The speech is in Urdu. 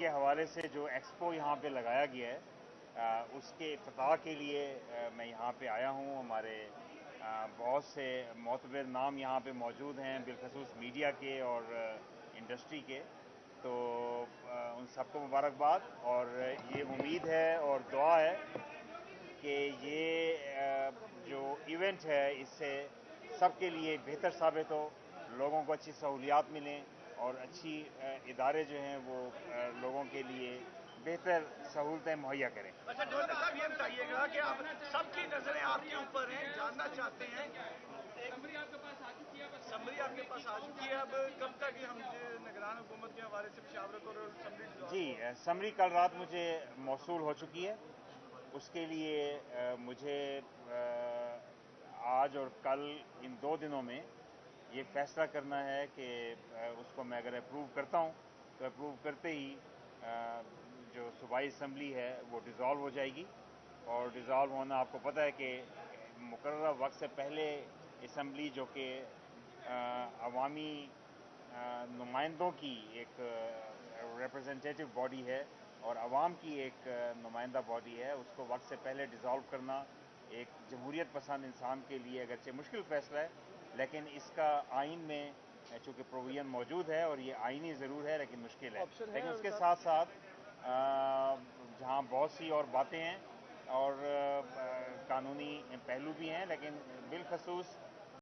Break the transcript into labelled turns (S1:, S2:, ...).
S1: کے حوالے سے جو ایکسپو یہاں پہ لگایا گیا ہے اس کے افتتاح کے لیے میں یہاں پہ آیا ہوں. ہمارے بہت سے معتبر نام یہاں پہ موجود ہیں، بالخصوص میڈیا کے اور انڈسٹری کے. تو ان سب کو مبارکباد، اور یہ امید ہے اور دعا ہے کہ یہ جو ایونٹ ہے اس سے سب کے لیے بہتر ثابت ہو، لوگوں کو اچھی سہولیات ملیں اور اچھی ادارے جو ہیں وہ لوگوں کے لیے بہتر سہولتیں مہیا کریں.
S2: اچھا ڈاکٹر صاحب یہ بتائیے گا کہ اب سب کی نظریں آپ کے اوپر ہیں، جاننا چاہتے ہیں. سمری آپ کے پاس آ چکی ہے، سمری آپ کے پاس آ چکی ہے، اب کب تک ہم نگران حکومت کے حوالے سے مشاورت اور سمری؟
S1: جی، سمری کل رات مجھے موصول ہو چکی ہے. اس کے لیے مجھے آج اور کل ان 2 دنوں میں یہ فیصلہ کرنا ہے کہ اس کو میں اگر اپروو کرتا ہوں تو اپروو کرتے ہی جو صوبائی اسمبلی ہے وہ ڈیزالو ہو جائے گی. اور ڈیزالو ہونا آپ کو پتہ ہے کہ مقررہ وقت سے پہلے اسمبلی جو کہ عوامی نمائندوں کی ایک ریپرزنٹیٹیو باڈی ہے اور عوام کی ایک نمائندہ باڈی ہے، اس کو وقت سے پہلے ڈیزالو کرنا ایک جمہوریت پسند انسان کے لیے اگرچہ مشکل فیصلہ ہے، لیکن اس کا آئین میں چونکہ پروویژن موجود ہے اور یہ آئینی ضرور ہے لیکن مشکل ہے. لیکن اس کے ساتھ ساتھ جہاں بہت سی اور باتیں ہیں اور قانونی پہلو بھی ہیں، لیکن بالخصوص